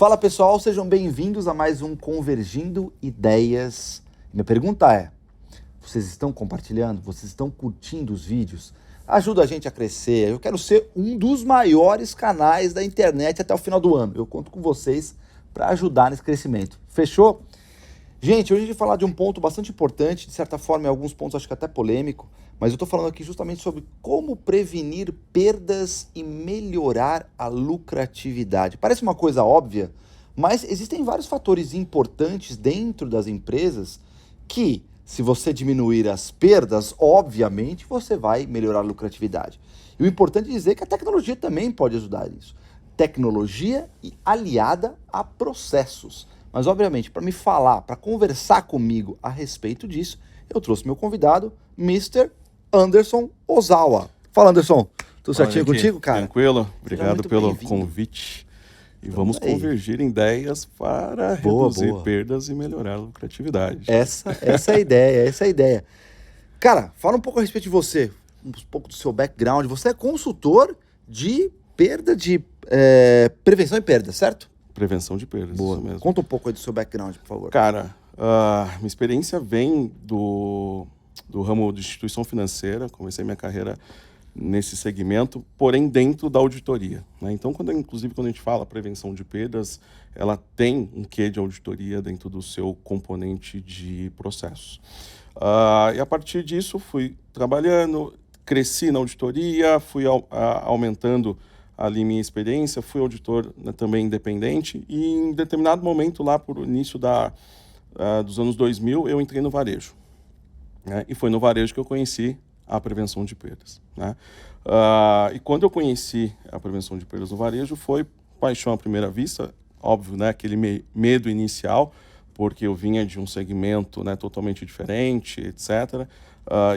Fala pessoal, sejam bem-vindos a mais um Convergindo Ideias. Minha pergunta é, vocês estão compartilhando? Vocês estão curtindo os vídeos? Ajuda a gente a crescer. Eu quero ser um dos maiores canais da internet até o final do ano. Eu conto com vocês para ajudar nesse crescimento. Fechou? Gente, hoje a gente vai falar de um ponto bastante importante, de certa forma, em alguns pontos acho que até polêmico, mas eu estou falando aqui justamente sobre como prevenir perdas e melhorar a lucratividade. Parece uma coisa óbvia, mas existem vários fatores importantes dentro das empresas que, se você diminuir as perdas, obviamente você vai melhorar a lucratividade. E o importante é dizer que a tecnologia também pode ajudar nisso. Tecnologia aliada a processos. Mas, obviamente, para me falar, para conversar comigo a respeito disso, eu trouxe meu convidado, Mr. Anderson Ozawa. Fala, Anderson. Tudo certinho contigo, cara? Tranquilo. Obrigado pelo convite. E vamos convergir em ideias para reduzir perdas e melhorar a lucratividade. Essa é a ideia, Cara, fala um pouco a respeito de você, um pouco do seu background. Você é consultor de prevenção e perda, certo? Prevenção de perdas, boa. Isso mesmo. Conta um pouco aí do seu background, por favor. Cara, minha experiência vem do ramo de instituição financeira. Comecei minha carreira nesse segmento, porém dentro da auditoria, né? Então, inclusive, quando a gente fala prevenção de perdas, ela tem um quê de auditoria dentro do seu componente de processos. E a partir disso, fui trabalhando, cresci na auditoria, fui aumentando ali minha experiência, fui auditor, né, também independente, e em determinado momento, lá por início dos anos 2000, eu entrei no varejo, né? E foi no varejo que eu conheci a prevenção de perdas, né? E quando eu conheci a prevenção de perdas no varejo, foi paixão à primeira vista, óbvio, né, aquele medo inicial, porque eu vinha de um segmento, né, totalmente diferente, etc.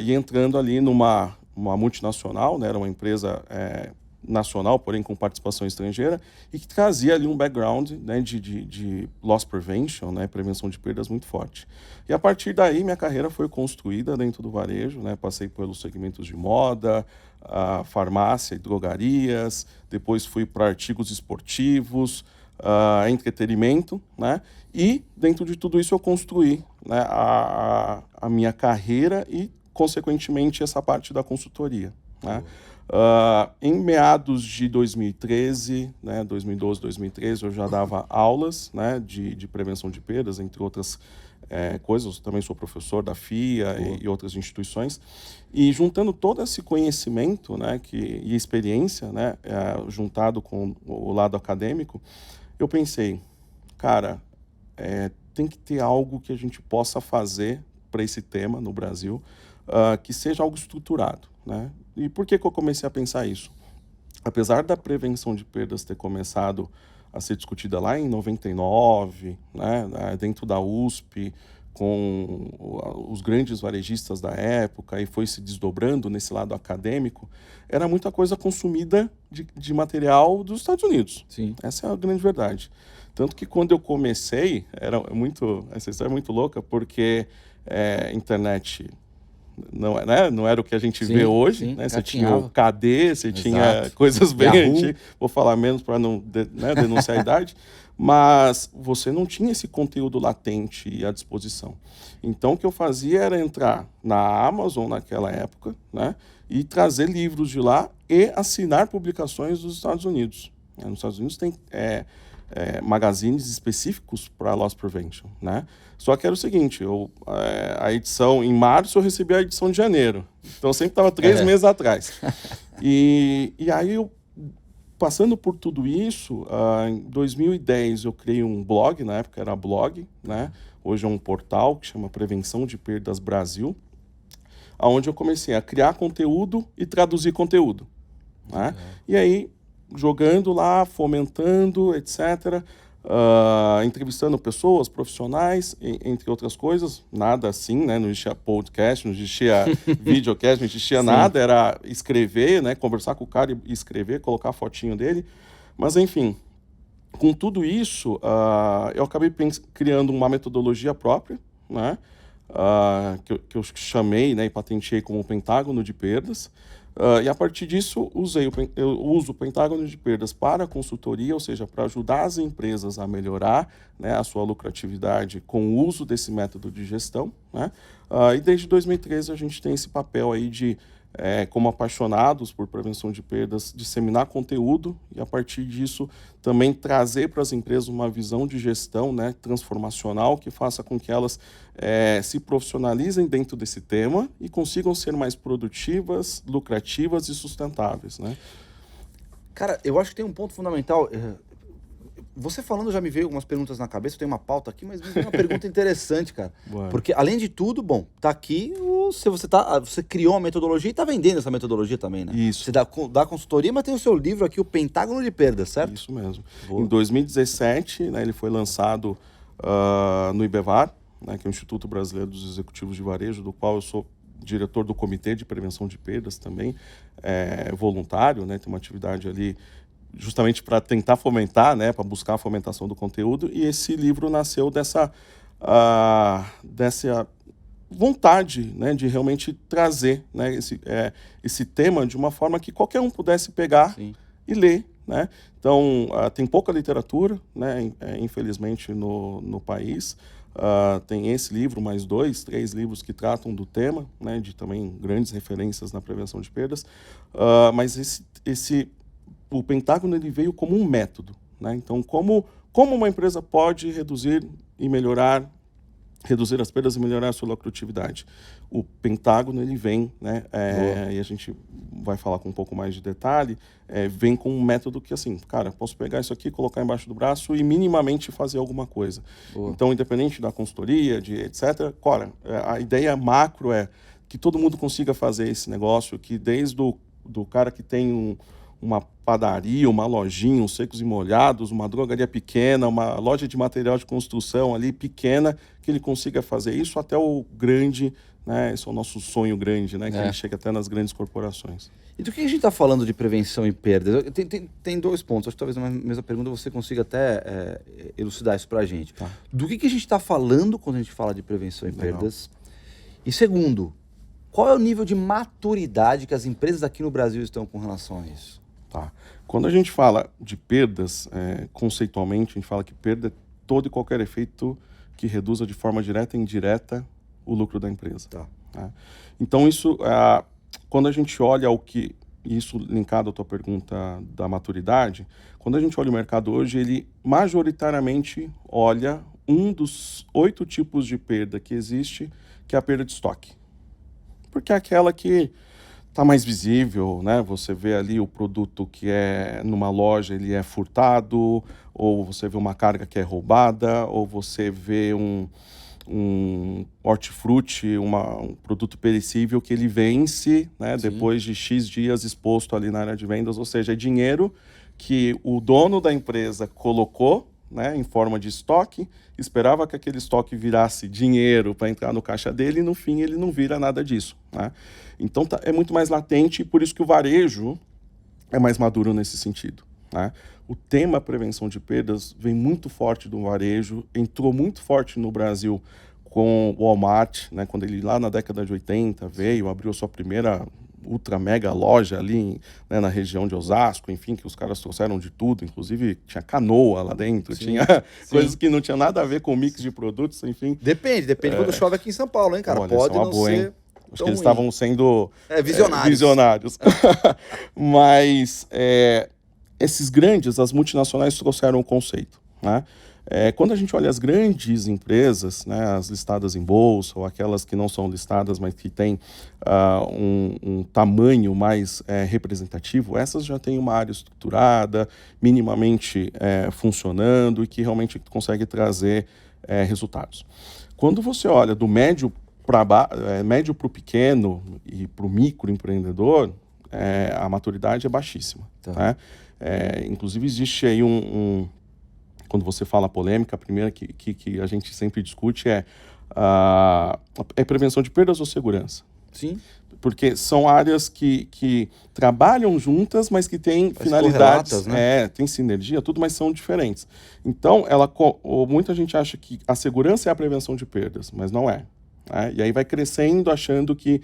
E entrando ali numa multinacional, né, era uma empresa nacional, porém com participação estrangeira, e que trazia ali um background, né, de loss prevention, né, prevenção de perdas muito forte. E a partir daí, minha carreira foi construída dentro do varejo, né, passei pelos segmentos de moda, farmácia e drogarias, depois fui para artigos esportivos, entretenimento, né, e dentro de tudo isso eu construí, né, a minha carreira e, consequentemente, essa parte da consultoria, né. Em meados de 2013, né, 2012, 2013, eu já dava aulas, né, de prevenção de perdas, entre outras coisas. Eu também sou professor da FIA e outras instituições. E juntando todo esse conhecimento, né, e experiência, né, juntado com o lado acadêmico, eu pensei, cara, tem que ter algo que a gente possa fazer para esse tema no Brasil, que seja algo estruturado, né? E por que eu comecei a pensar isso? Apesar da prevenção de perdas ter começado a ser discutida lá em 99, né, dentro da USP, com os grandes varejistas da época, e foi se desdobrando nesse lado acadêmico, era muita coisa consumida de material dos Estados Unidos. Sim. Essa é a grande verdade. Tanto que quando eu comecei, essa história é muito louca, porque internet não era o que a gente vê hoje, né? Você tinha o KD, você tinha coisas bem antigas, vou falar menos para não denunciar a idade, mas você não tinha esse conteúdo latente à disposição. Então, o que eu fazia era entrar na Amazon naquela época, né, e trazer livros de lá e assinar publicações dos Estados Unidos. Nos Estados Unidos tem magazines específicos para loss prevention, né? Só que era o seguinte, a edição em março eu recebi a edição de janeiro, então eu sempre estava 3 meses atrás. E aí eu, passando por tudo isso, em 2010 eu criei um blog, na época era blog, né? Hoje é um portal que chama Prevenção de Perdas Brasil, onde eu comecei a criar conteúdo e traduzir conteúdo, né? E aí, jogando lá, fomentando, etc., entrevistando pessoas, profissionais, entre outras coisas, nada assim, né? Não existia podcast, não existia videocast, não existia nada, era escrever, né? Conversar com o cara e escrever, colocar a fotinho dele, mas enfim, com tudo isso, eu acabei criando uma metodologia própria, né? que eu chamei, né, e patenteei como pentágono de perdas. E a partir disso, eu uso o pentágono de perdas para a consultoria, ou seja, para ajudar as empresas a melhorar, né, a sua lucratividade com o uso desse método de gestão, né? E desde 2013 a gente tem esse papel aí de, como apaixonados por prevenção de perdas, disseminar conteúdo e, a partir disso, também trazer para as empresas uma visão de gestão, né, transformacional, que faça com que elas se profissionalizem dentro desse tema e consigam ser mais produtivas, lucrativas e sustentáveis, né? Cara, eu acho que tem um ponto fundamental. Você falando já me veio algumas perguntas na cabeça, eu tenho uma pauta aqui, mas me veio uma pergunta interessante, cara. Bueno. Porque, além de tudo, bom, tá aqui, você criou uma metodologia e tá vendendo essa metodologia também, né? Isso. Você dá consultoria, mas tem o seu livro aqui, o Pentágono de Perdas, certo? Isso mesmo. Boa. Em 2017, né, ele foi lançado no IBEVAR, né, que é o Instituto Brasileiro dos Executivos de Varejo, do qual eu sou diretor do Comitê de Prevenção de Perdas também, voluntário, né, tem uma atividade ali justamente para tentar fomentar, né, para buscar a fomentação do conteúdo, e esse livro nasceu dessa vontade, né, de realmente trazer, né, esse tema de uma forma que qualquer um pudesse pegar Sim. e ler, né? Então, tem pouca literatura, né, infelizmente, no país. Tem esse livro, mais 2, 3 livros que tratam do tema, né, de também grandes referências na prevenção de perdas, mas o Pentágono ele veio como um método, né? Então, como uma empresa pode reduzir as perdas e melhorar a sua lucratividade? O Pentágono ele vem, né, e a gente vai falar com um pouco mais de detalhe, vem com um método que, assim, cara, posso pegar isso aqui, colocar embaixo do braço e minimamente fazer alguma coisa. Boa. Então, independente da consultoria, etc., a ideia macro é que todo mundo consiga fazer esse negócio, que desde do cara que tem uma padaria, uma lojinha, uns secos e molhados, uma drogaria pequena, uma loja de material de construção ali pequena, que ele consiga fazer isso, até o grande, né? Esse é o nosso sonho grande, né? Que ele chega até nas grandes corporações. E do que a gente está falando de prevenção e perdas? Tem 2 pontos, acho que talvez na mesma pergunta você consiga até elucidar isso para a gente. Tá. Do que a gente está falando quando a gente fala de prevenção e Legal. perdas? E segundo, qual é o nível de maturidade que as empresas aqui no Brasil estão com relação a isso? Tá. Quando a gente fala de perdas, conceitualmente, a gente fala que perda é todo e qualquer efeito que reduza de forma direta e indireta o lucro da empresa. Tá. Né? Então, isso, quando a gente olha isso linkado à tua pergunta da maturidade, quando a gente olha o mercado hoje, ele majoritariamente olha um dos 8 tipos de perda que existe, que é a perda de estoque. Porque é aquela que está mais visível, né? Você vê ali o produto que é numa loja, ele é furtado, ou você vê uma carga que é roubada, ou você vê um hortifruti, um produto perecível que ele vence, né, depois de X dias exposto ali na área de vendas, ou seja, é dinheiro que o dono da empresa colocou, né, em forma de estoque, esperava que aquele estoque virasse dinheiro para entrar no caixa dele e no fim ele não vira nada disso, né? Então é muito mais latente e por isso que o varejo é mais maduro nesse sentido, né? O tema prevenção de perdas vem muito forte do varejo, entrou muito forte no Brasil com o Walmart, né, quando ele lá na década de 80 veio, abriu a sua primeira ultra mega loja ali, né, na região de Osasco, enfim, que os caras trouxeram de tudo, inclusive tinha canoa lá dentro, tinha coisas que não tinha nada a ver com o mix de produtos, enfim. Depende quando chove aqui em São Paulo, hein, cara? Olha, pode isso é uma não boa, ser hein? Acho que tão eles ruim. estavam sendo Visionários. Mas esses grandes, as multinacionais trouxeram o conceito, né? Quando a gente olha as grandes empresas, né, as listadas em bolsa, ou aquelas que não são listadas, mas que têm um tamanho mais representativo, essas já têm uma área estruturada, minimamente funcionando e que realmente consegue trazer resultados. Quando você olha do médio para o pequeno e para o microempreendedor, a maturidade é baixíssima. Tá. Né? Inclusive existe aí quando você fala polêmica, a primeira que a gente sempre discute é prevenção de perdas ou segurança? Sim. Porque são áreas que trabalham juntas, mas que têm finalidades, correlatas, né? Tem sinergia, tudo, mas são diferentes. Então, muita gente acha que a segurança é a prevenção de perdas, mas não é. né? E aí vai crescendo achando que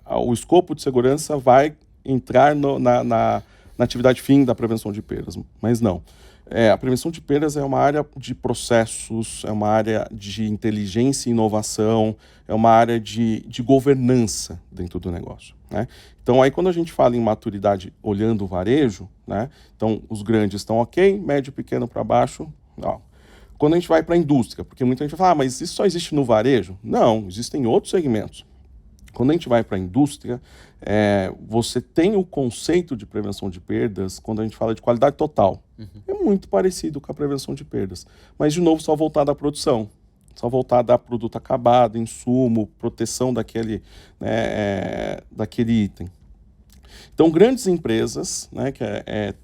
o escopo de segurança vai entrar na atividade fim da prevenção de perdas, mas não. A prevenção de perdas é uma área de processos, é uma área de inteligência e inovação, é uma área de governança dentro do negócio, né? Então, aí quando a gente fala em maturidade olhando o varejo, né? Então, os grandes estão ok, médio, pequeno para baixo, ó. Quando a gente vai para a indústria, porque muita gente fala, mas isso só existe no varejo? Não, existem outros segmentos. Quando a gente vai para a indústria, você tem o conceito de prevenção de perdas quando a gente fala de qualidade total. É muito parecido com a prevenção de perdas. Mas, de novo, só voltado à produção. Só voltado a produto acabado, insumo, proteção daquele item. Então, grandes empresas, né, que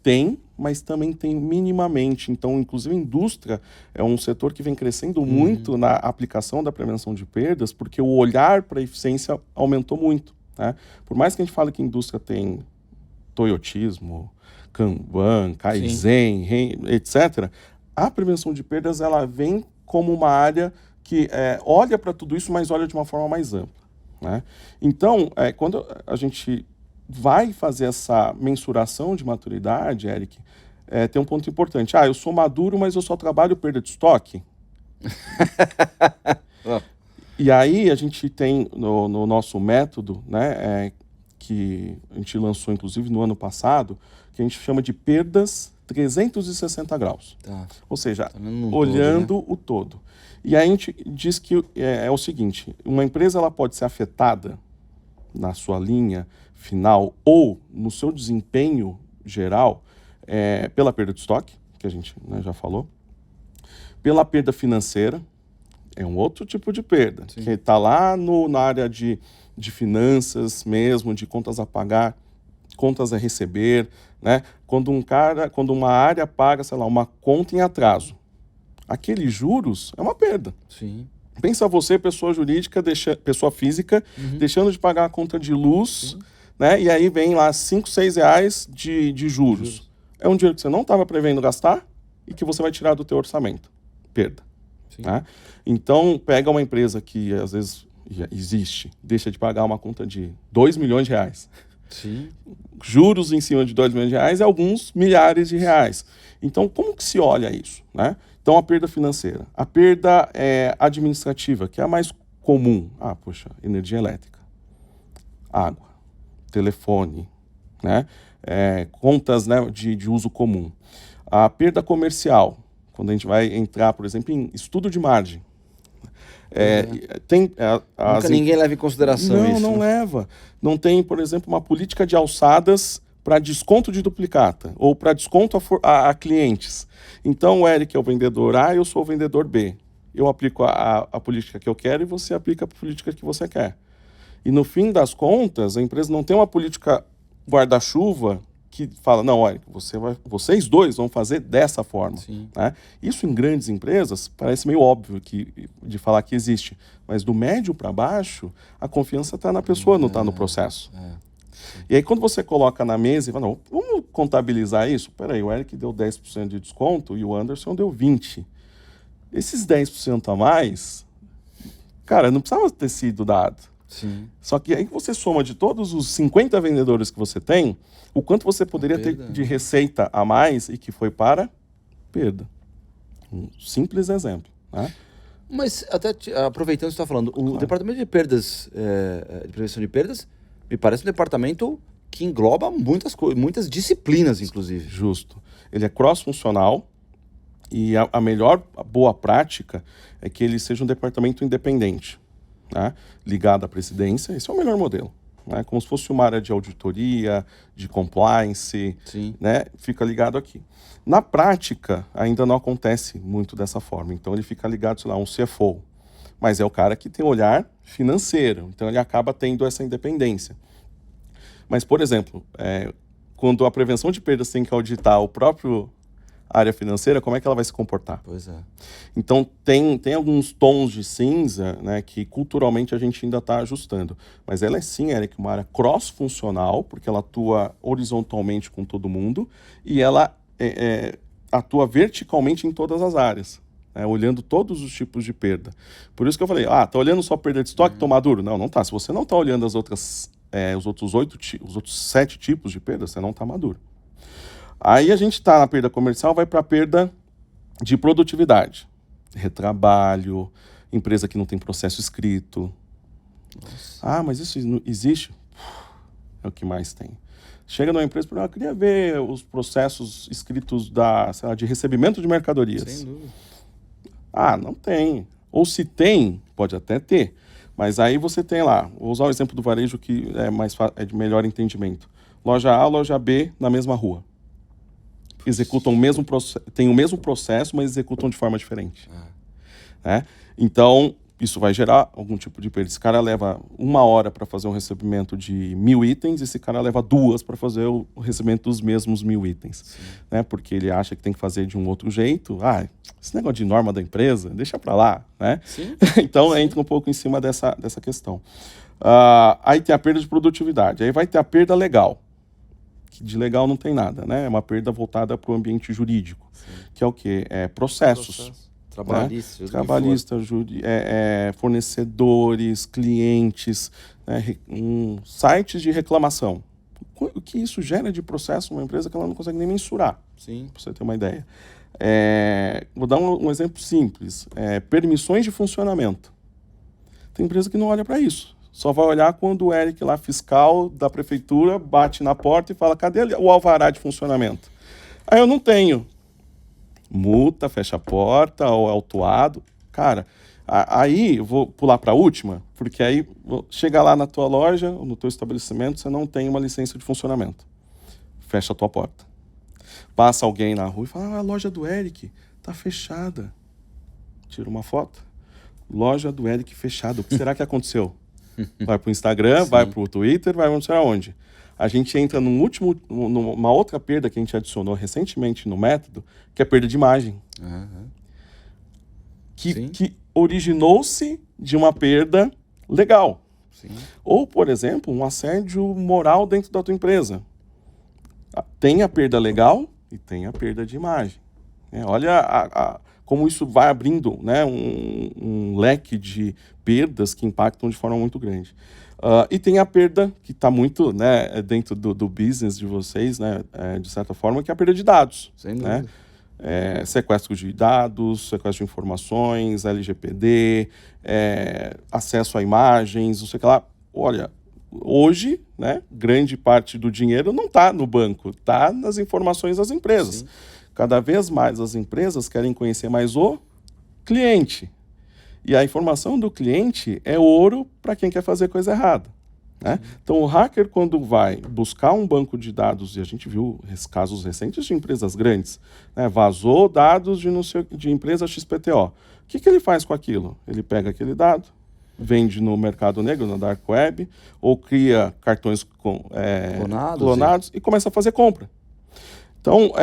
têm, mas também tem minimamente. Então, inclusive, a indústria é um setor que vem crescendo muito na aplicação da prevenção de perdas, porque o olhar para a eficiência aumentou muito, né? Por mais que a gente fale que a indústria tem toyotismo, Kanban, Kaizen, etc., a prevenção de perdas ela vem como uma área que olha para tudo isso, mas olha de uma forma mais ampla, né? Então, quando a gente vai fazer essa mensuração de maturidade, Eric, tem um ponto importante. Eu sou maduro, mas eu só trabalho perda de estoque. E aí a gente tem no nosso método, né, que a gente lançou inclusive no ano passado, que a gente chama de perdas 360 graus. Tá. Ou seja, Tá olhando todo, né? o todo. E aí a gente diz que é o seguinte, uma empresa ela pode ser afetada na sua linha final ou no seu desempenho geral pela perda de estoque, que a gente, né, já falou, pela perda financeira, é um outro tipo de perda, Sim. que está lá na área de finanças mesmo, de contas a pagar, contas a receber, né? Quando uma área paga, sei lá, uma conta em atraso, aqueles juros é uma perda. Sim. Pensa você, pessoa jurídica, pessoa física, deixando de pagar a conta de luz, né? E aí vem lá 5, 6 reais de juros. É um dinheiro que você não estava prevendo gastar e que você vai tirar do teu orçamento. Perda. Né? Então, pega uma empresa que às vezes já existe, deixa de pagar uma conta de 2 milhões de reais. Sim. Juros em cima de 2 milhões de reais é alguns milhares de reais. Então, como que se olha isso, né? Então, a perda financeira. A perda administrativa, que é a mais comum. Energia elétrica, água, telefone, né? Contas, né, de uso comum. A perda comercial, quando a gente vai entrar, por exemplo, em estudo de margem. Nunca ninguém leva em consideração isso. Não leva. Não tem, por exemplo, uma política de alçadas para desconto de duplicata ou para desconto a clientes. Então, o Eric é o vendedor A e eu sou o vendedor B. Eu aplico a política que eu quero e você aplica a política que você quer. E no fim das contas, a empresa não tem uma política guarda-chuva que fala, não, olha, vocês dois vão fazer dessa forma. Né? Isso em grandes empresas parece meio óbvio de falar que existe, mas do médio para baixo, a confiança está na pessoa, não está no processo. E aí quando você coloca na mesa e fala, não, vamos contabilizar isso? Peraí, o Eric deu 10% de desconto e o Anderson deu 20%. Esses 10% a mais, cara, não precisava ter sido dado. Sim. Só que aí você soma de todos os 50 vendedores que você tem, o quanto você poderia ter de receita a mais e que foi para perda. Um simples exemplo. Né? Mas até aproveitando o que você está falando, o departamento de perdas, de prevenção de perdas, me parece um departamento que engloba muitas disciplinas, inclusive. Justo. Ele é cross-funcional e a melhor boa prática é que ele seja um departamento independente. Né, ligado à presidência, esse é o melhor modelo. Né, como se fosse uma área de auditoria, de compliance, né, fica ligado aqui. Na prática, ainda não acontece muito dessa forma, então ele fica ligado, sei lá, a um CFO, mas é o cara que tem olhar financeiro, então ele acaba tendo essa independência. Mas, por exemplo, quando a prevenção de perdas tem que auditar o próprio área financeira, como é que ela vai se comportar? Pois é. Então, tem alguns tons de cinza, né, que culturalmente a gente ainda está ajustando. Mas ela é sim, Eric, uma área cross-funcional, porque ela atua horizontalmente com todo mundo, e ela atua verticalmente em todas as áreas. né, olhando todos os tipos de perda. Por isso que eu falei, tá olhando só perda de estoque, tô maduro? Não, não tá. Se você não tá olhando os outros 7 tipos de perda, você não tá maduro. Aí a gente está na perda comercial, vai para a perda de produtividade. Retrabalho, empresa que não tem processo escrito. Nossa. Mas isso existe? É o que mais tem. Chega numa empresa e fala, eu queria ver os processos escritos de recebimento de mercadorias. Sem dúvida. Não tem. Ou se tem, pode até ter. Mas aí você tem lá, vou usar o exemplo do varejo que é de melhor entendimento. Loja A, loja B na mesma rua. Executam têm o mesmo processo, mas executam de forma diferente. Né? Então, isso vai gerar algum tipo de perda. Esse cara leva 1 hora para fazer um recebimento de 1000 itens, esse cara leva 2 para fazer o recebimento dos mesmos 1000 itens. Né? Porque ele acha que tem que fazer de um outro jeito. Esse negócio de norma da empresa, deixa para lá. Né? Então, entra um pouco em cima dessa questão. Aí tem a perda de produtividade. Aí vai ter a perda legal. Que de legal não tem nada, né? É uma perda voltada para o ambiente jurídico. Que é o quê? Processos. Trabalhista, né? Trabalhista, fornecedores, clientes, né? Sites de reclamação. O que isso gera de processo numa empresa que ela não consegue nem mensurar, para você ter uma ideia. Vou dar um exemplo simples. Permissões de funcionamento. Tem empresa que não olha para isso. Só vai olhar quando o Eric, lá, fiscal da prefeitura, bate na porta e fala, cadê o alvará de funcionamento? Aí eu não tenho. Multa, fecha a porta, ou autuado. Cara, aí eu vou pular para a última, porque aí chega lá na tua loja, ou no teu estabelecimento, você não tem uma licença de funcionamento. Fecha a tua porta. Passa alguém na rua e fala, a loja do Eric tá fechada. Tira uma foto. Loja do Eric fechada. O que será que aconteceu? Vai para o Instagram, vai para o Twitter, vai não sei aonde. A gente entra numa outra perda que a gente adicionou recentemente no método, que é a perda de imagem. Que originou-se de uma perda legal. Ou, por exemplo, um assédio moral dentro da tua empresa. Tem a perda legal e tem a perda de imagem. Olha como isso vai abrindo, né, um leque de perdas que impactam de forma muito grande. E tem a perda, que está muito, né, dentro do business de vocês, né, de certa forma, que é a perda de dados. Sem dúvida. Né? Sequestro de dados, sequestro de informações, LGPD, acesso a imagens, não sei o que lá. Olha, hoje, né, grande parte do dinheiro não está no banco, está nas informações das empresas. Cada vez mais as empresas querem conhecer mais o cliente. E a informação do cliente é ouro para quem quer fazer coisa errada. Né? Então, o hacker, quando vai buscar um banco de dados, e a gente viu casos recentes de empresas grandes, né? Vazou dados de empresa XPTO. O que ele faz com aquilo? Ele pega aquele dado, vende no mercado negro, na dark web, ou cria cartões clonados e começa a fazer compra. Então,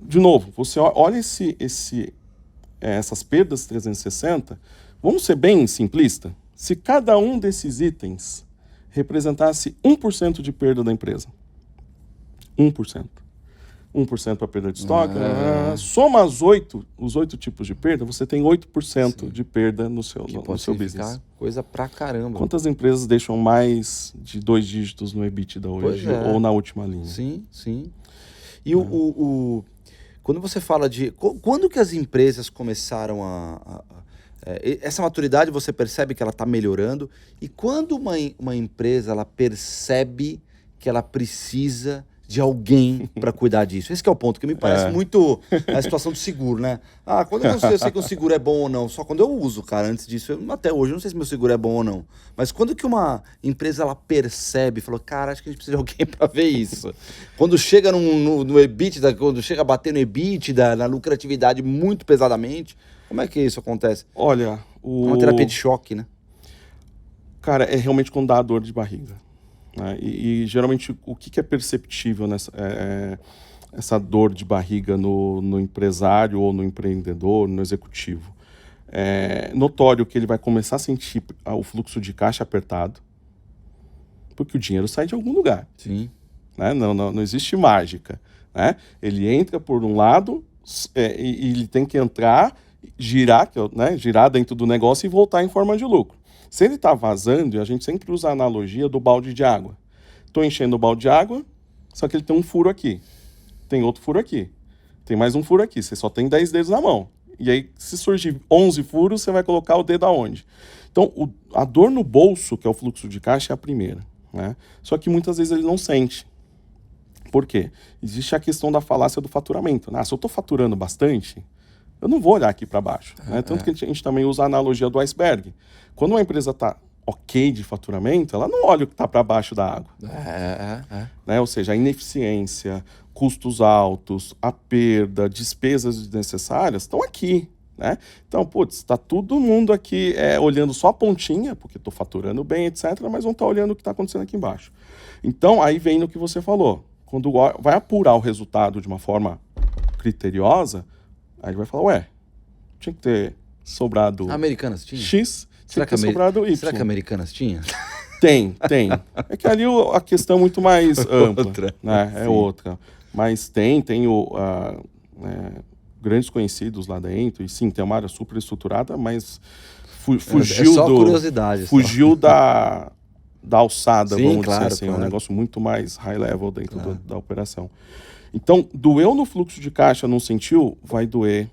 de novo, você olha essas perdas 360, vamos ser bem simplista, se cada um desses itens representasse 1% de perda da empresa, 1%. 1% para perda de estoque, soma os 8 tipos de perda, você tem 8% de perda no seu business. Coisa pra caramba. Quantas empresas deixam mais de 2 dígitos no EBITDA hoje, ou na última linha? Sim. E quando você fala de... Quando que as empresas começaram essa maturidade, você percebe que ela está melhorando? E quando uma empresa ela percebe que ela precisa de alguém para cuidar disso? Esse que é o ponto, que me parece muito a situação do seguro, né? Quando eu sei que o seguro é bom ou não, só quando eu uso, cara. Antes disso, até hoje, eu não sei se meu seguro é bom ou não. Mas quando que uma empresa ela percebe, falou, cara, acho que a gente precisa de alguém para ver isso. Quando chega no EBITDA, quando chega a bater no EBITDA, na lucratividade muito pesadamente, como é que isso acontece? Olha, É uma terapia de choque, né? Cara, é realmente quando dá dor de barriga. Né? E geralmente o que é perceptível essa dor de barriga no empresário ou no empreendedor, no executivo? É notório que ele vai começar a sentir o fluxo de caixa apertado, porque o dinheiro sai de algum lugar. Né? Não existe mágica. Né? Ele entra por um lado e ele tem que entrar girar, né, girar dentro do negócio e voltar em forma de lucro. Se ele está vazando, a gente sempre usa a analogia do balde de água. Estou enchendo o balde de água, só que ele tem um furo aqui. Tem outro furo aqui. Tem mais um furo aqui. Você só tem 10 dedos na mão. E aí, se surgir 11 furos, você vai colocar o dedo aonde? Então, a dor no bolso, que é o fluxo de caixa, é a primeira, né? Só que muitas vezes ele não sente. Por quê? Existe a questão da falácia do faturamento, né? Se eu estou faturando bastante, eu não vou olhar aqui para baixo, né? Tanto que a gente também usa a analogia do iceberg. Quando uma empresa está ok de faturamento, ela não olha o que está para baixo da água. Né? Ou seja, a ineficiência, custos altos, a perda, despesas desnecessárias estão aqui. Né? Então, está todo mundo aqui olhando só a pontinha, porque estou faturando bem, etc., mas não está olhando o que está acontecendo aqui embaixo. Então, aí vem no que você falou. Quando vai apurar o resultado de uma forma criteriosa, aí vai falar, ué, tinha que ter sobrado Americanas tinha? X, tinha que ter sobrado Y. Será que Americanas tinha? Tem. É que ali a questão é muito mais ampla. Outra. Né? É outra. Mas tem grandes conhecidos lá dentro, e sim, tem uma área super estruturada, mas fugiu só curiosidade. Fugiu da alçada, sim, vamos claro, dizer assim. claro. É um negócio muito mais high level dentro da operação. Então, doeu no fluxo de caixa, não sentiu, vai doer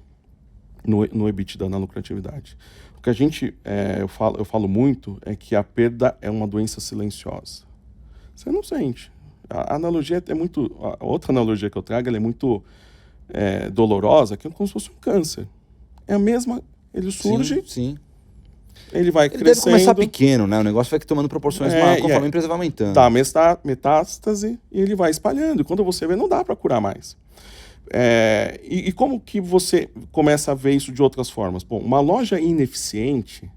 no EBITDA, na lucratividade. O que a gente, eu falo muito, é que a perda é uma doença silenciosa. Você não sente. A analogia é muito... A outra analogia que eu trago, ela é muito dolorosa, que é como se fosse um câncer. É a mesma... Ele surge... Sim. Ele vai crescendo. Deve começar pequeno, né? O negócio vai tomando proporções maiores, conforme a empresa vai aumentando. Dá metástase e ele vai espalhando. E quando você vê, não dá para curar mais. E como que você começa a ver isso de outras formas? Bom, uma loja ineficiente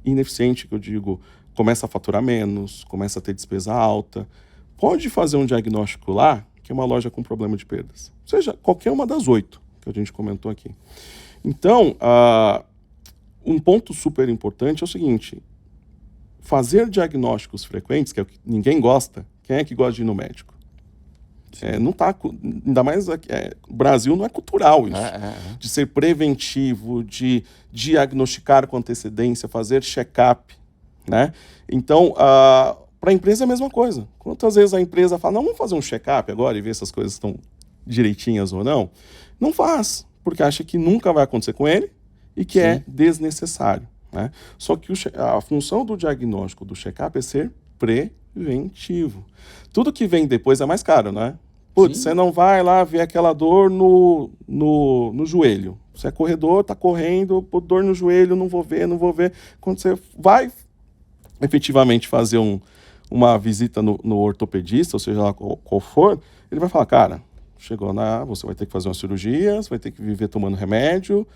que eu digo, começa a faturar menos, começa a ter despesa alta, pode fazer um diagnóstico lá, que é uma loja com problema de perdas. Ou seja, qualquer uma das 8 que a gente comentou aqui. Então, um ponto super importante é o seguinte: fazer diagnósticos frequentes, que é o que ninguém gosta. Quem é que gosta de ir no médico? Não tá, ainda mais o Brasil não é cultural isso. De ser preventivo, de diagnosticar com antecedência, fazer check-up. Né? Então, para a empresa é a mesma coisa. Quantas vezes a empresa fala, não, vamos fazer um check-up agora e ver se as coisas estão direitinhas ou não? Não faz, porque acha que nunca vai acontecer com ele e que é desnecessário. Né? Só que a função do diagnóstico do check-up é ser preventivo. Tudo que vem depois é mais caro, né? Você não vai lá ver aquela dor no joelho. Você é corredor, está correndo, dor no joelho, não vou ver. Quando você vai efetivamente fazer uma visita no ortopedista, ou seja lá qual for, ele vai falar, cara, você vai ter que fazer uma cirurgia, você vai ter que viver tomando remédio.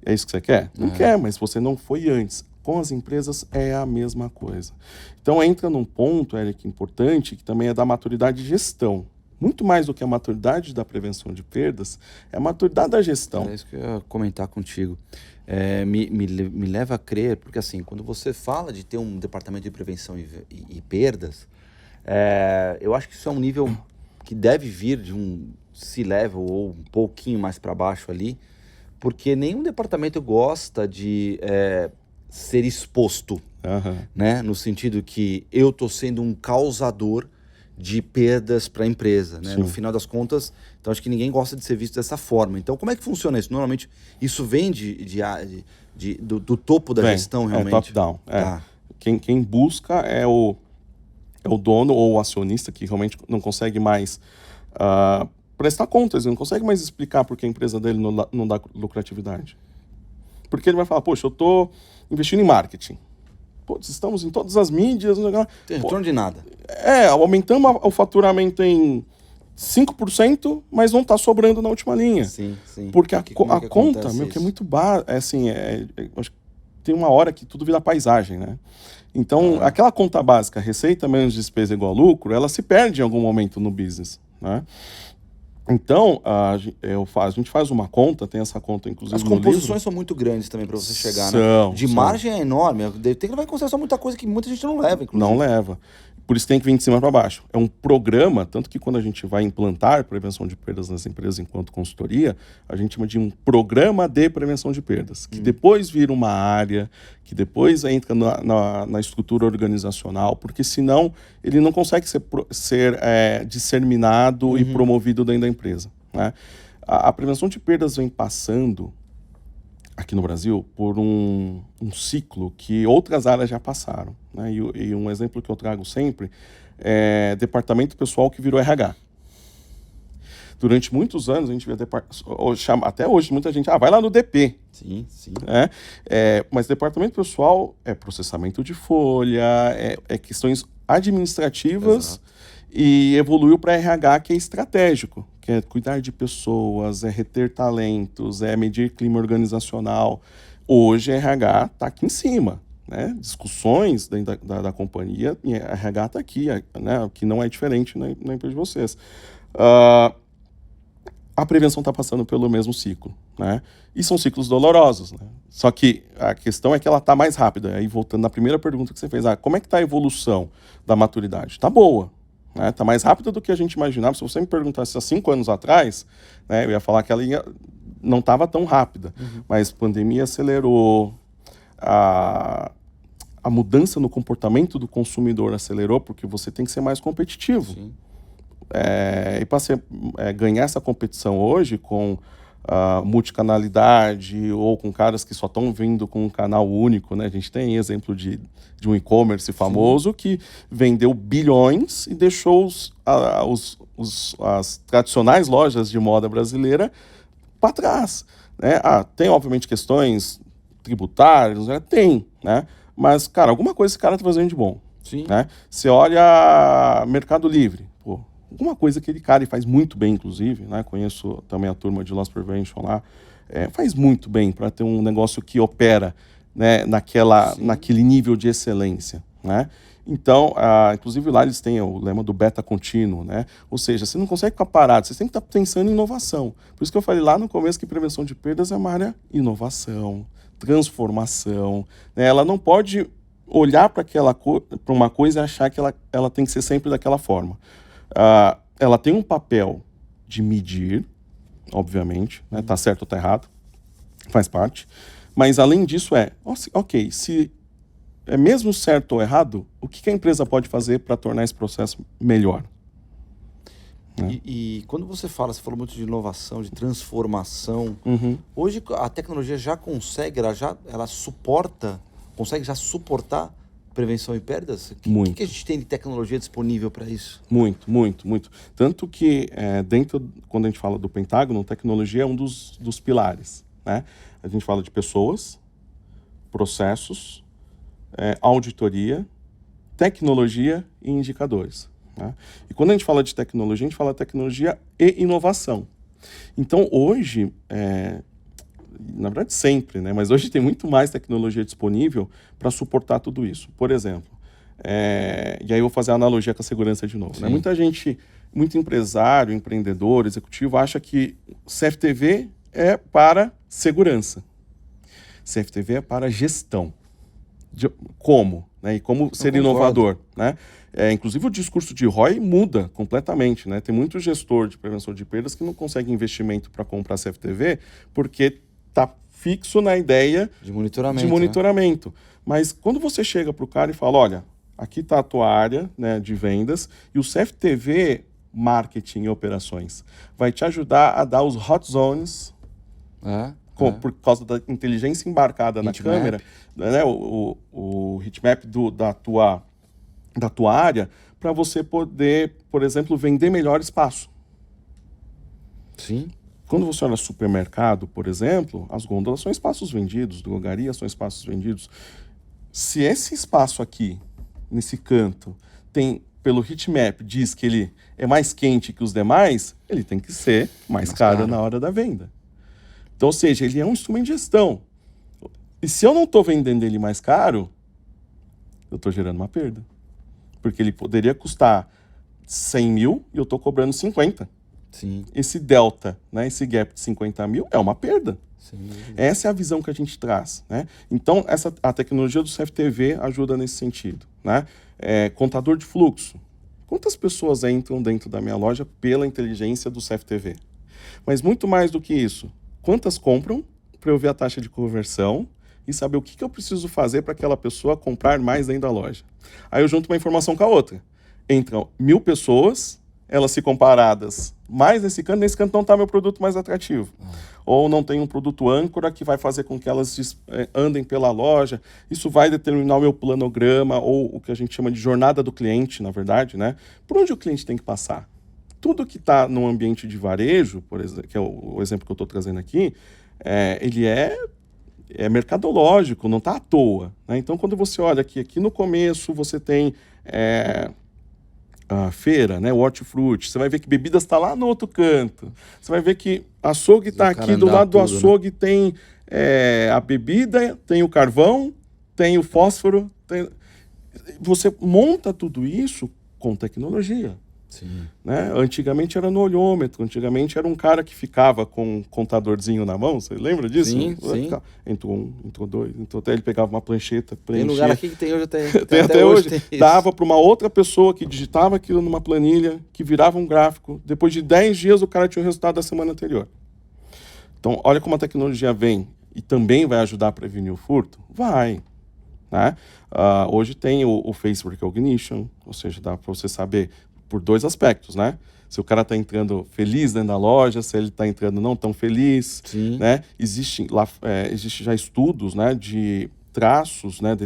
É isso que você quer? Não quer, mas você não foi antes. Com as empresas é a mesma coisa. Então entra num ponto, Eric, importante, que também é da maturidade de gestão. Muito mais do que a maturidade da prevenção de perdas, é a maturidade da gestão. É isso que eu ia comentar contigo. Me leva a crer, porque assim, quando você fala de ter um departamento de prevenção e perdas, eu acho que isso é um nível que deve vir de um C-level ou um pouquinho mais para baixo ali, porque nenhum departamento gosta de ser exposto, né? No sentido que eu estou sendo um causador de perdas para a empresa, né? No final das contas, então acho que ninguém gosta de ser visto dessa forma. Então, como é que funciona isso? Normalmente, isso vem do topo da gestão, realmente? Top-down. Quem busca é o dono ou o acionista que realmente não consegue mais prestar contas, não consegue mais explicar por que a empresa dele não dá lucratividade. Porque ele vai falar, poxa, eu estou investindo em marketing. Estamos em todas as mídias. Tem retorno de nada. Aumentamos o faturamento em 5%, mas não está sobrando na última linha. Sim. Porque a conta, que é muito acho que tem uma hora que tudo vira paisagem, né? Então, aquela conta básica, receita menos despesa igual lucro, ela se perde em algum momento no business, né? Então, a gente faz uma conta, tem essa conta, inclusive, as composições são muito grandes também para você chegar, né? De margem é enorme. Tem que levar em consideração muita coisa que muita gente não leva, inclusive. Não leva. Por isso tem que vir de cima para baixo. É um programa, tanto que quando a gente vai implantar prevenção de perdas nas empresas enquanto consultoria, a gente chama de um programa de prevenção de perdas, que depois vira uma área, que depois entra na estrutura organizacional, porque senão ele não consegue ser disseminado e promovido dentro da empresa, né? A prevenção de perdas vem passando aqui no Brasil por um ciclo que outras áreas já passaram, né? E um exemplo que eu trago sempre é departamento pessoal que virou RH. Durante muitos anos a gente via até hoje muita gente, vai lá no DP. Sim, sim. Mas departamento pessoal é processamento de folha, é questões administrativas. Exato. E evoluiu para RH, que é estratégico, que é cuidar de pessoas, é reter talentos, é medir clima organizacional. Hoje, RH está aqui em cima, né? Discussões da companhia, e RH está aqui, né? Que não é diferente na empresa de vocês. A prevenção está passando pelo mesmo ciclo, né? E são ciclos dolorosos, né? Só que a questão é que ela está mais rápida. Aí, voltando na primeira pergunta que você fez, como é que está a evolução da maturidade? Está boa. Está mais rápida do que a gente imaginava. Se você me perguntasse há 5 anos atrás, né, eu ia falar que ela não estava tão rápida. Mas a pandemia acelerou, a mudança no comportamento do consumidor acelerou, porque você tem que ser mais competitivo. E para ganhar essa competição hoje com multicanalidade ou com caras que só estão vindo com um canal único, né? A gente tem exemplo de um e-commerce famoso que vendeu bilhões e deixou as tradicionais lojas de moda brasileira para trás, né? Tem, obviamente, questões tributárias, né? Tem, né? Mas, cara, alguma coisa esse cara está fazendo de bom. Sim. Né? Você olha Mercado Livre, alguma coisa aquele cara, e faz muito bem, inclusive, né? Conheço também a turma de Loss Prevention lá, faz muito bem para ter um negócio que opera, né, naquele nível de excelência, né? Então, inclusive lá eles têm o lema do beta contínuo, né? Ou seja, você não consegue ficar parado, você tem que estar pensando em inovação. Por isso que eu falei lá no começo que prevenção de perdas é uma área inovação, transformação, né? Ela não pode olhar para uma coisa e achar que ela tem que ser sempre daquela forma. Ela tem um papel de medir, obviamente, né? Tá certo ou tá errado, faz parte. Mas, além disso, ok, se é mesmo certo ou errado, o que a empresa pode fazer para tornar esse processo melhor? Né? E quando você falou muito de inovação, de transformação, hoje a tecnologia já consegue, ela consegue já suportar prevenção e perdas? O que a gente tem de tecnologia disponível para isso? Muito, muito, muito. Tanto que, quando a gente fala do Pentágono, tecnologia é um dos pilares, né? A gente fala de pessoas, processos, auditoria, tecnologia e indicadores, né? E quando a gente fala de tecnologia, a gente fala tecnologia e inovação. Então, hoje, na verdade sempre, né? Mas hoje tem muito mais tecnologia disponível para suportar tudo isso. Por exemplo, e aí eu vou fazer a analogia com a segurança de novo, né? Muita gente, muito empresário, empreendedor, executivo, acha que CFTV é para segurança. CFTV é para gestão. Como? Né? E como ser inovador, né? Inclusive o discurso de ROI muda completamente, né? Tem muito gestor de prevenção de perdas que não consegue investimento para comprar CFTV porque está fixo na ideia de monitoramento. Né? Mas quando você chega para o cara e fala, olha, aqui está a tua área, né, de vendas e o CFTV marketing e operações vai te ajudar a dar os hot zones por causa da inteligência embarcada na câmera, né, o heatmap da tua área, para você poder, por exemplo, vender melhor espaço. Sim. Quando você olha supermercado, por exemplo, as gôndolas são espaços vendidos, drogarias são espaços vendidos. Se esse espaço aqui, nesse canto, pelo heatmap, diz que ele é mais quente que os demais, ele tem que ser mais caro na hora da venda. Então, ou seja, ele é um instrumento de gestão. E se eu não estou vendendo ele mais caro, eu estou gerando uma perda. Porque ele poderia custar 100 mil e eu estou cobrando 50. Sim. Esse delta, né, esse gap de 50 mil é uma perda. Sim. Essa é a visão que a gente traz, né? Então, a tecnologia do CFTV ajuda nesse sentido, né? Contador de fluxo. Quantas pessoas entram dentro da minha loja pela inteligência do CFTV? Mas muito mais do que isso, quantas compram para eu ver a taxa de conversão e saber o que eu preciso fazer para aquela pessoa comprar mais dentro da loja? Aí eu junto uma informação com a outra. Entram 1.000 pessoas, elas ficam paradas mais nesse canto não está meu produto mais atrativo. Ou não tem um produto âncora que vai fazer com que elas andem pela loja. Isso vai determinar o meu planograma, ou o que a gente chama de jornada do cliente, na verdade, né? Por onde o cliente tem que passar? Tudo que está no ambiente de varejo, por exemplo, que é o exemplo que eu estou trazendo aqui, ele é mercadológico, não está à toa, né? Então, quando você olha aqui no começo você tem a feira, né, o hortifruti, você vai ver que bebidas está lá no outro canto, você vai ver que açougue está aqui, do lado do açougue, né? Tem a bebida, tem o carvão, tem o fósforo, você monta tudo isso com tecnologia. Sim. Né? Antigamente era no olhômetro, antigamente era um cara que ficava com um contadorzinho na mão, você lembra disso? Sim, sim. Entrou um, entrou dois, entrou até ele pegava uma plancheta, preenchia. Tem lugar aqui que tem hoje tem até hoje. Dava para uma outra pessoa que digitava aquilo numa planilha, que virava um gráfico. Depois de 10 dias o cara tinha o resultado da semana anterior. Então, olha como a tecnologia vem e também vai ajudar a prevenir o furto? Vai. Né? Hoje tem o Face Recognition, ou seja, dá para você saber por 2 aspectos, né? Se o cara está entrando feliz dentro da loja, se ele está entrando não tão feliz, né? Existe já estudos, né, de traços, né,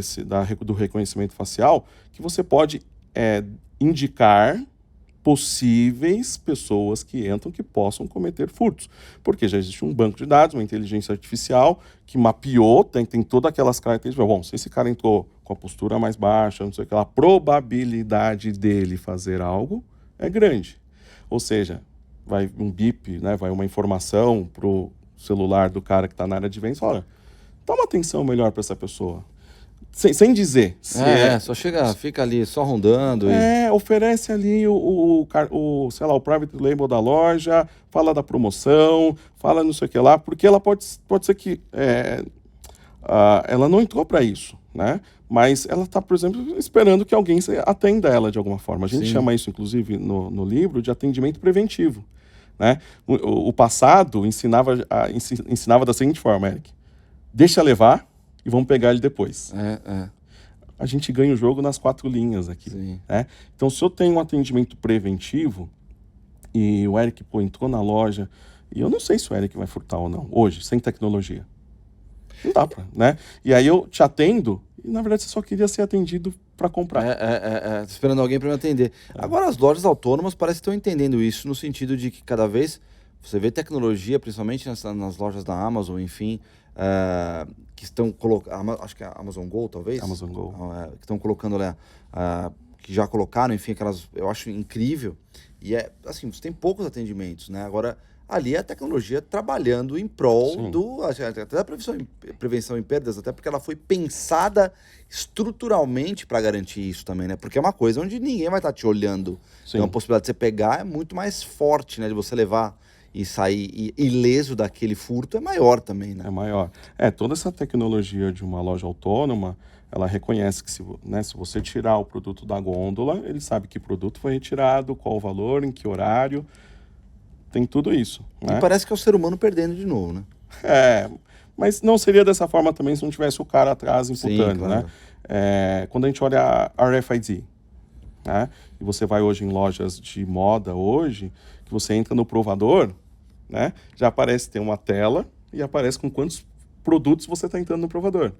do reconhecimento facial que você pode indicar possíveis pessoas que entram que possam cometer furtos. Porque já existe um banco de dados, uma inteligência artificial que mapeou, tem todas aquelas características. Bom, se esse cara entrou com a postura mais baixa, não sei o que lá, a probabilidade dele fazer algo é grande. Ou seja, vai um bip, né, vai uma informação para o celular do cara que está na área de vendas, olha, dá uma atenção melhor para essa pessoa. Sem dizer. Só chega, fica ali só rondando. Oferece ali sei lá, o private label da loja, fala da promoção, fala não sei o que lá, porque ela pode ser que ela não entrou para isso, né? Mas ela está, por exemplo, esperando que alguém atenda ela de alguma forma. A gente chama isso, inclusive, no livro, de atendimento preventivo. Né? O passado ensinava da seguinte forma, Eric. Deixa levar e vamos pegar ele depois. A gente ganha o jogo nas 4 linhas aqui. Né? Então, se eu tenho um atendimento preventivo e o Eric entrou na loja, e eu não sei se o Eric vai furtar ou não, hoje, sem tecnologia. Não dá pra, né? E aí eu te atendo e, na verdade, você só queria ser atendido para comprar. Esperando alguém para me atender. Agora, as lojas autônomas parecem que estão entendendo isso, no sentido de que cada vez você vê tecnologia, principalmente nas lojas da Amazon, enfim, que estão colocando, acho que é a Amazon Go, talvez? Amazon Go. Que estão colocando lá, que já colocaram, enfim, aquelas, eu acho incrível. E assim, você tem poucos atendimentos, né? Agora, ali é a tecnologia trabalhando em prol até da prevenção em perdas, até porque ela foi pensada estruturalmente para garantir isso também, né? Porque é uma coisa onde ninguém vai estar te olhando. Então a possibilidade de você pegar é muito mais forte, né? De você levar e sair ileso daquele furto é maior também, né? É maior. Toda essa tecnologia de uma loja autônoma, ela reconhece que se você tirar o produto da gôndola, ele sabe que produto foi retirado, qual o valor, em que horário. Tem tudo isso. Né? E parece que é o ser humano perdendo de novo, né? Mas não seria dessa forma também se não tivesse o cara atrás imputando, claro. Né? Quando a gente olha a RFID, né? E você vai hoje em lojas de moda hoje, que você entra no provador, né? Já aparece, tem uma tela e aparece com quantos produtos você está entrando no provador.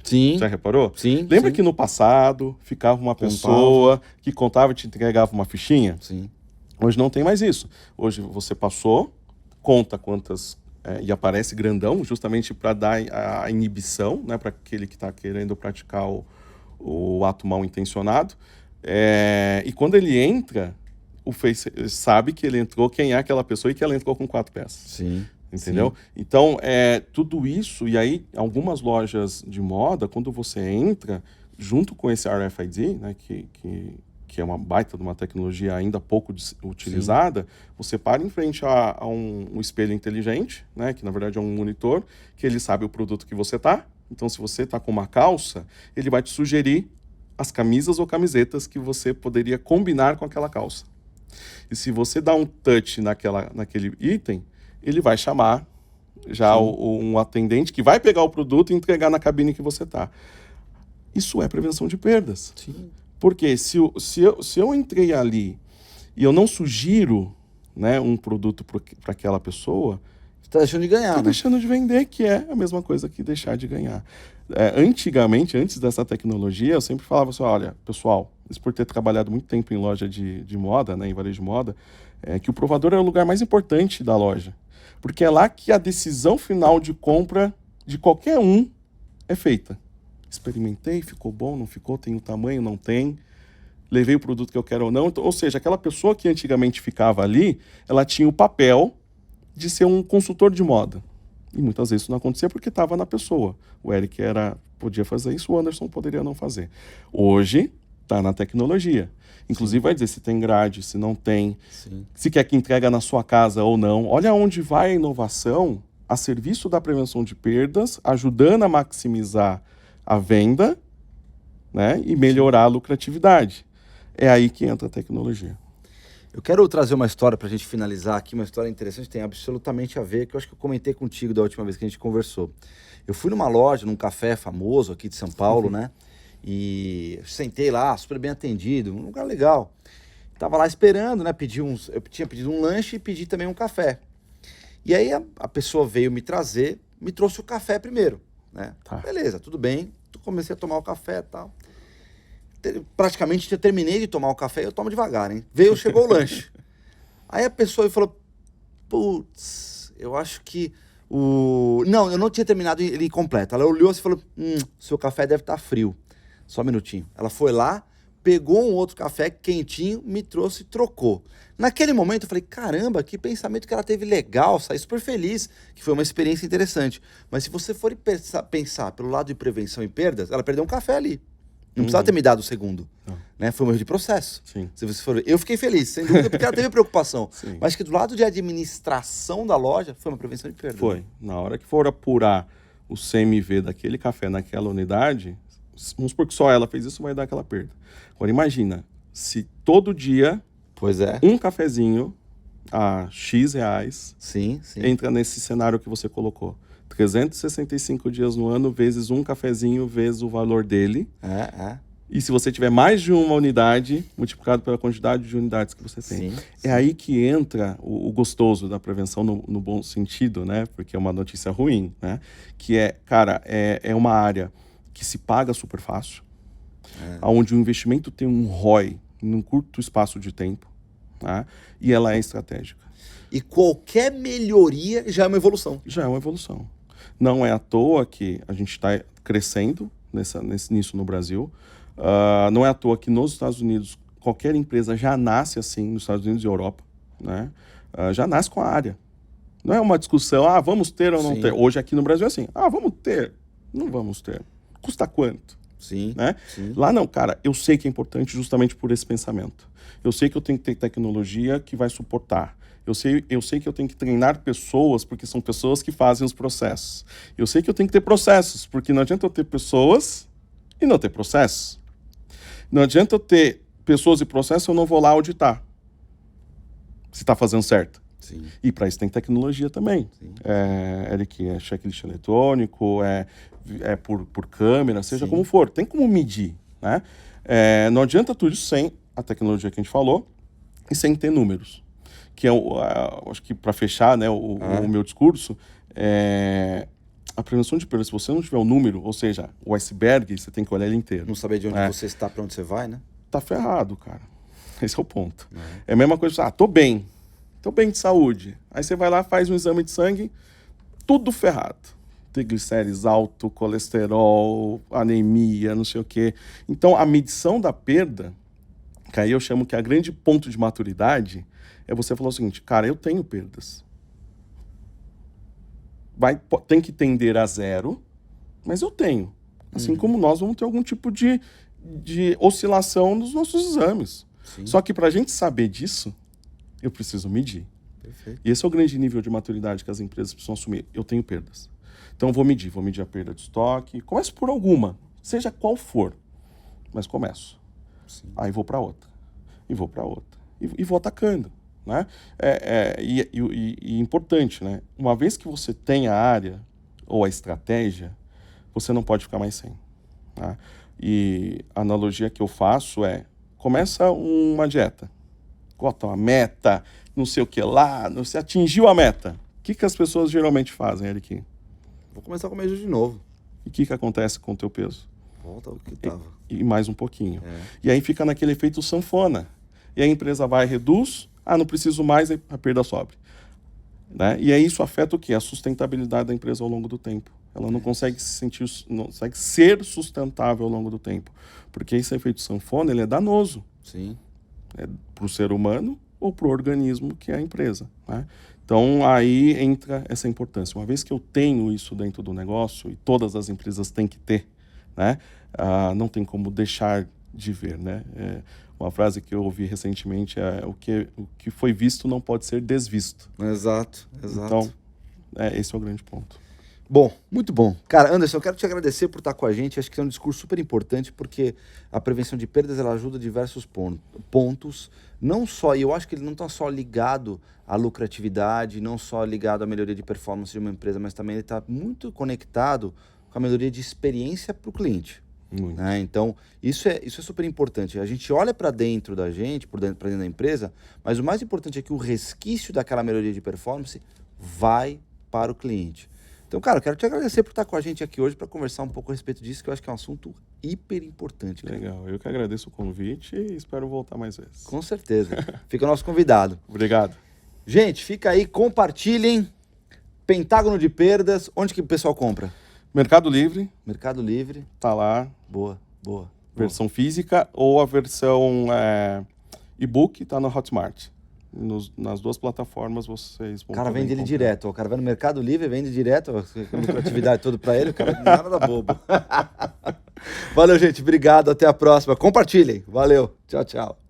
Sim. Já reparou? Sim. Lembra que no passado ficava uma pessoa que contava e te entregava uma fichinha? Sim. Hoje não tem mais isso. Hoje você passou, conta quantas e aparece grandão, justamente para dar a inibição, né, para aquele que está querendo praticar o ato mal intencionado. E quando ele entra, o Face sabe que ele entrou, quem é aquela pessoa e que ela entrou com 4 peças. Sim. Entendeu? Sim. Então, tudo isso, e aí algumas lojas de moda, quando você entra, junto com esse RFID, né, que é uma baita de uma tecnologia ainda pouco utilizada, você para em frente a um espelho inteligente, né, que na verdade é um monitor, que ele sabe o produto que você tá. Então, se você tá com uma calça, ele vai te sugerir as camisas ou camisetas que você poderia combinar com aquela calça. E se você dá um touch naquele item, ele vai chamar já um atendente que vai pegar o produto e entregar na cabine que você está. Isso é prevenção de perdas. Sim. Porque se eu entrei ali e eu não sugiro, né, um produto para aquela pessoa, Você está deixando de ganhar, estou né? deixando de vender, que é a mesma coisa que deixar de ganhar. Antigamente, antes dessa tecnologia, eu sempre falava assim, olha, pessoal, isso por ter trabalhado muito tempo em loja de moda, né, em varejo de moda, que o provador é o lugar mais importante da loja. Porque é lá que a decisão final de compra de qualquer um é feita. Experimentei, ficou bom, não ficou, tem o tamanho, não tem, levei o produto que eu quero ou não. Então, ou seja, aquela pessoa que antigamente ficava ali, ela tinha o papel de ser um consultor de moda. E muitas vezes isso não acontecia porque estava na pessoa. O Eric podia fazer isso, o Anderson poderia não fazer. Hoje, está na tecnologia. Inclusive vai dizer se tem grade, se não tem, se quer que entrega na sua casa ou não. Olha onde vai a inovação a serviço da prevenção de perdas, ajudando a maximizar a venda, né, e melhorar a lucratividade. É aí que entra a tecnologia. Eu quero trazer uma história para a gente finalizar aqui, uma história interessante, tem absolutamente a ver, que eu acho que eu comentei contigo da última vez que a gente conversou. Eu fui numa loja, num café famoso aqui de São Paulo, né? E sentei lá, super bem atendido, um lugar legal. Tava lá esperando, né? Eu tinha pedido um lanche e pedi também um café. E aí a pessoa veio me trouxe o café primeiro, né? Tá. Beleza, tudo bem. Comecei a tomar o café e tal. Praticamente eu terminei de tomar o café e eu tomo devagar, hein? Chegou o lanche. Aí a pessoa falou, putz, eu acho que Não, eu não tinha terminado ele completo. Ela olhou assim e falou, seu café deve estar frio. Só um minutinho. Ela foi lá, pegou um outro café quentinho, me trouxe e trocou. Naquele momento eu falei, caramba, que pensamento que ela teve legal, saí super feliz, que foi uma experiência interessante. Mas se você for pensar pelo lado de prevenção e perdas, ela perdeu um café ali. Não precisava ter me dado o segundo. Né? Foi um erro de processo. Sim. Se você for... Eu fiquei feliz, sem dúvida, porque ela teve preocupação. Sim. Mas que do lado de administração da loja, foi uma prevenção de perda. Foi. Na hora que for apurar o CMV daquele café naquela unidade, vamos supor que só ela fez isso, vai dar aquela perda. Agora imagina, se todo dia Pois é. um cafezinho a X reais Sim. entra nesse cenário que você colocou. 365 dias no ano, vezes um cafezinho, vezes o valor dele. E se você tiver mais de uma unidade, multiplicado pela quantidade de unidades que você tem. Sim. É aí que entra o gostoso da prevenção no bom sentido, né? Porque é uma notícia ruim, né? Que é uma área que se paga super fácil, onde o investimento tem um ROI num curto espaço de tempo, né? E ela é estratégica. E qualquer melhoria já é uma evolução. Já é uma evolução. Não é à toa que a gente está crescendo nisso no Brasil. Não é à toa que nos Estados Unidos qualquer empresa já nasce assim, nos Estados Unidos e Europa, né? Já nasce com a área. Não é uma discussão, vamos ter ou não ter. Hoje aqui no Brasil é assim, vamos ter, não vamos ter. Custa quanto? Sim. Né? Lá não, cara, eu sei que é importante justamente por esse pensamento. Eu sei que eu tenho que ter tecnologia que vai suportar. Eu sei que eu tenho que treinar pessoas, porque são pessoas que fazem os processos. Eu sei que eu tenho que ter processos, porque não adianta eu ter pessoas e não ter processos. Não adianta eu ter pessoas e processos, eu não vou lá auditar se está fazendo certo. Sim. E para isso tem tecnologia também. Eric, é checklist eletrônico, é por câmera, seja como for. Tem como medir, né? Não adianta tudo isso sem a tecnologia que a gente falou e sem ter números. Que acho que para fechar, né, o meu discurso, a prevenção de perda, se você não tiver o número, ou seja, o iceberg, você tem que olhar ele inteiro. Não saber de onde você está, para onde você vai, né? Tá ferrado, cara. Esse é o ponto. É a mesma coisa, tô bem de saúde. Aí você vai lá, faz um exame de sangue, tudo ferrado. Triglicérides alto, colesterol, anemia, não sei o quê. Então, a medição da perda, que aí eu chamo que a grande ponto de maturidade, é você falar o seguinte, cara, eu tenho perdas. Tem que tender a zero, mas eu tenho. Assim como nós vamos ter algum tipo de oscilação nos nossos exames. Sim. Só que para a gente saber disso, eu preciso medir. Perfeito. E esse é o grande nível de maturidade que as empresas precisam assumir. Eu tenho perdas. Então, vou medir a perda de estoque. Comece por alguma, seja qual for. mas começo. Sim. Aí vou para outra. E vou para outra. E vou atacando. Né? E importante, né? Uma vez que você tem a área ou a estratégia, você não pode ficar mais sem. Tá? E a analogia que eu faço começa uma dieta, bota uma meta, não sei o que lá, você atingiu a meta. O que as pessoas geralmente fazem, Eric? Vou começar a comer de novo. E o que acontece com o teu peso? Volta ao que tava. E mais um pouquinho. E aí fica naquele efeito sanfona. E a empresa vai, reduz, não preciso mais, aí a perda sobe. Né? E aí isso afeta o quê? A sustentabilidade da empresa ao longo do tempo. Ela não consegue não consegue ser sustentável ao longo do tempo. Porque esse efeito sanfona, ele é danoso. Sim. Para o ser humano ou para o organismo que é a empresa. Né? Então, aí entra essa importância. Uma vez que eu tenho isso dentro do negócio, e todas as empresas têm que ter, né? Não tem como deixar de ver. Né? Uma frase que eu ouvi recentemente o que foi visto não pode ser desvisto. Exato. Então, esse é o grande ponto. Bom, muito bom. Cara, Anderson, eu quero te agradecer por estar com a gente. Acho que é um discurso super importante, porque a prevenção de perdas ela ajuda diversos pontos. Não só, e eu acho que ele não está só ligado à lucratividade, não só ligado à melhoria de performance de uma empresa, mas também ele está muito conectado com a melhoria de experiência para o cliente. Né? Então, isso é super importante. A gente olha para dentro da gente, para dentro da empresa, mas o mais importante é que o resquício daquela melhoria de performance vai para o cliente. Então, cara, eu quero te agradecer por estar com a gente aqui hoje para conversar um pouco a respeito disso, que eu acho que é um assunto hiper importante. Cara. Legal, eu que agradeço o convite e espero voltar mais vezes. Com certeza. Fica o nosso convidado. Obrigado. Gente, fica aí, compartilhem. Pentágono de Perdas, onde que o pessoal compra? Mercado Livre. Mercado Livre. Tá lá. Boa. Versão física ou a versão e-book tá no Hotmart. Nas duas plataformas vocês vão. O cara vende ele direto. O cara vai no Mercado Livre, vende direto, a lucratividade toda para ele, o cara não é nada bobo. Valeu, gente. Obrigado. Até a próxima. Compartilhem. Valeu. Tchau, tchau.